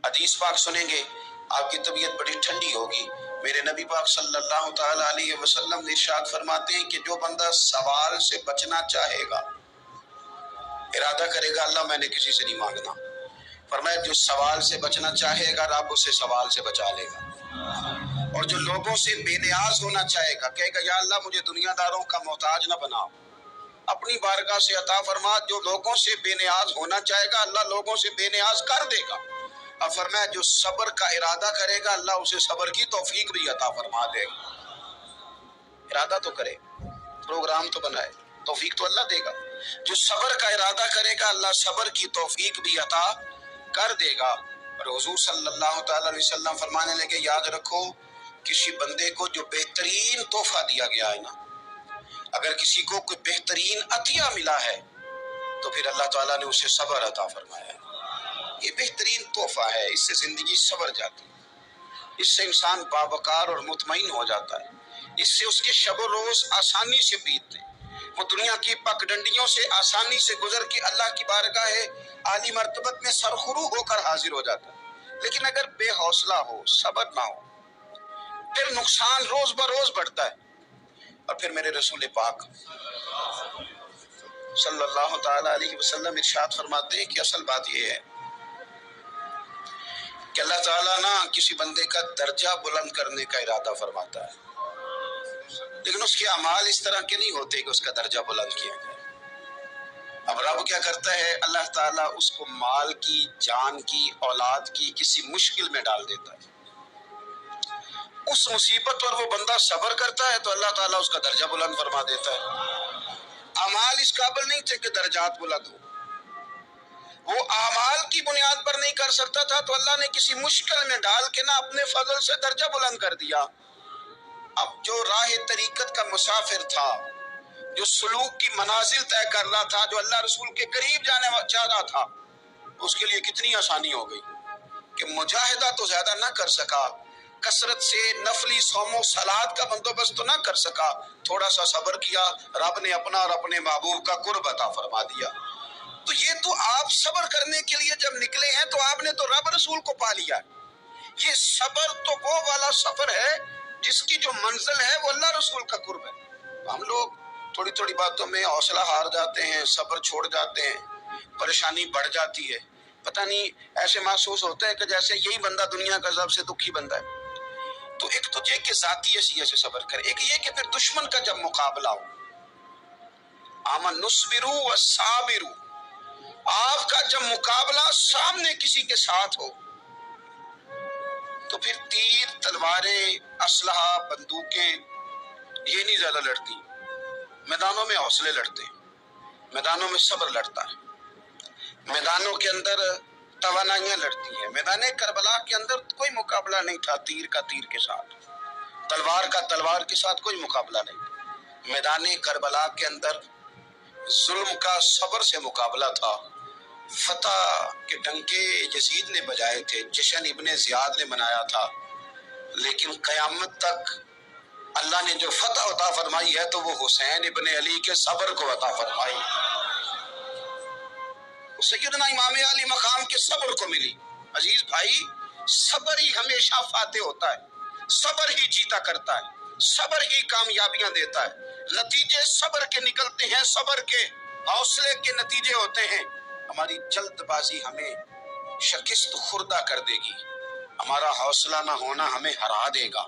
حدیث پاک سنیں گے آپ کی طبیعت بڑی ٹھنڈی ہوگی۔ میرے نبی پاک صلی اللہ تعالی علیہ وسلم نے ارشاد فرماتے ہیں کہ جو بندہ سوال سے بچنا چاہے گا، ارادہ کرے گا اللہ میں نے کسی سے نہیں مانگنا، فرمایا جو سوال سے بچنا چاہے گا رب اسے سوال سے بچا لے گا، اور جو لوگوں سے بے نیاز ہونا چاہے گا کہے گا یا اللہ مجھے دنیا داروں کا محتاج نہ بناؤ، اپنی بارگاہ سے عطا فرما۔ جو لوگوں سے بے نیاز ہونا چاہے گا اللہ لوگوں سے بے نیاز کر دے گا، اور فرمایا جو صبر کا ارادہ کرے گا اللہ اسے صبر کی توفیق بھی عطا فرما دے گا۔ ارادہ تو کرے، پروگرام تو بنائے، توفیق تو اللہ دے گا۔ جو صبر کا ارادہ کرے گا اللہ صبر کی توفیق بھی عطا کر دے گا۔ اور حضور صلی اللہ تعالی علیہ وسلم فرمانے لگے یاد رکھو کسی بندے کو جو بہترین تحفہ دیا گیا ہے نا، اگر کسی کو کوئی بہترین عطیہ ملا ہے تو پھر اللہ تعالیٰ نے اسے صبر عطا فرمایا ہے۔ یہ بہترین تحفہ ہے، اس سے زندگی سنور جاتی ہے، اس سے انسان باوقار اور مطمئن ہو جاتا ہے، اس سے اس کے شب و روز آسانی سے بیتتے ہیں، وہ دنیا کی پگڈنڈیوں سے آسانی سے گزر کے اللہ کی بارگاہ عالی مرتبت میں سرخرو ہو کر حاضر ہو جاتا ہے۔ لیکن اگر بے حوصلہ ہو، صبر نہ ہو، پھر نقصان روز بروز بڑھتا ہے۔ اور پھر میرے رسول پاک صلی اللہ تعالی علیہ وسلم ارشاد فرماتے ہیں کہ اصل بات یہ ہے کہ اللہ تعالیٰ نا کسی بندے کا درجہ بلند کرنے کا ارادہ فرماتا ہے، لیکن اس کے اعمال اس طرح کے نہیں ہوتے کہ اس کا درجہ بلند کیا جائے۔ اب رب کیا کرتا ہے، اللہ تعالیٰ اس کو مال کی، جان کی، اولاد کی کسی مشکل میں ڈال دیتا ہے، اس مصیبت پر وہ بندہ صبر کرتا ہے تو اللہ تعالیٰ اس کا درجہ بلند فرما دیتا ہے۔ اعمال اس قابل نہیں تھے کہ درجات بلند ہو، وہ اعمال کی بنیاد پر نہیں کر سکتا تھا تو اللہ نے کسی مشکل میں ڈال کے نہ اپنے فضل سے درجہ بلند کر دیا۔ اب جو راہ طریقت کا مسافر تھا، جو سلوک کی منازل طے کر رہا تھا، جو اللہ رسول کے قریب جانے چاہ رہا تھا، اس کے لیے کتنی آسانی ہو گئی کہ مجاہدہ تو زیادہ نہ کر سکا، کثرت سے نفلی صوم و صلات کا بندوبست تو نہ کر سکا، تھوڑا سا صبر کیا، رب نے اپنا اور اپنے محبوب کا قرب عطا فرما دیا۔ تو یہ تو آپ صبر کرنے کے لیے جب نکلے ہیں تو آپ نے تو رب رسول کو پا لیا ہے۔ یہ صبر تو وہ والا سفر ہے جس کی جو منزل ہے وہ اللہ رسول کا قرب ہے۔ ہم لوگ تھوڑی تھوڑی باتوں میں حوصلہ ہار جاتے ہیں، صبر چھوڑ جاتے ہیں، پریشانی بڑھ جاتی ہے، پتہ نہیں ایسے محسوس ہوتا ہے کہ جیسے یہی بندہ دنیا کا سب سے دکھی بندہ ہے۔ تو ایک تو یہ کہ ذاتی حیثیت سے صبر کرے، ایک یہ کہ پھر دشمن کا جب مقابلہ ہو، آمن نصبرو والصابرو، آپ کا جب مقابلہ سامنے کسی کے ساتھ ہو تو پھر تیر، تلواریں، اسلحہ، بندوقیں یہ نہیں زیادہ لڑتی، میدانوں میں حوصلے لڑتے ہیں، میدانوں میں صبر لڑتا ہے، میدانوں کے اندر توانائیاں لڑتی ہیں۔ میدان کربلا کے اندر کوئی مقابلہ نہیں تھا تیر کا تیر کے ساتھ، تلوار کا تلوار کے ساتھ کوئی مقابلہ نہیں۔ میدان کربلا کے اندر ظلم کا صبر سے مقابلہ تھا، فتح کے ڈنکے یزید نے بجائے تھے، جشن ابن زیاد نے منایا تھا، لیکن قیامت تک اللہ نے جو فتح عطا فرمائی ہے تو وہ حسین ابن علی کے صبر کو عطا فرمائی، سیدنا امام علی مقام کے صبر کو ملی۔ عزیز بھائی، صبر ہی ہمیشہ فاتح ہوتا ہے، صبر ہی جیتا کرتا ہے، صبر ہی کامیابیاں دیتا ہے، نتیجے صبر کے نکلتے ہیں، صبر کے حوصلے کے نتیجے ہوتے ہیں۔ ہماری جلد بازی ہمیں شکست خوردہ کر دے گی، ہمارا حوصلہ نہ ہونا ہمیں ہرا دے گا۔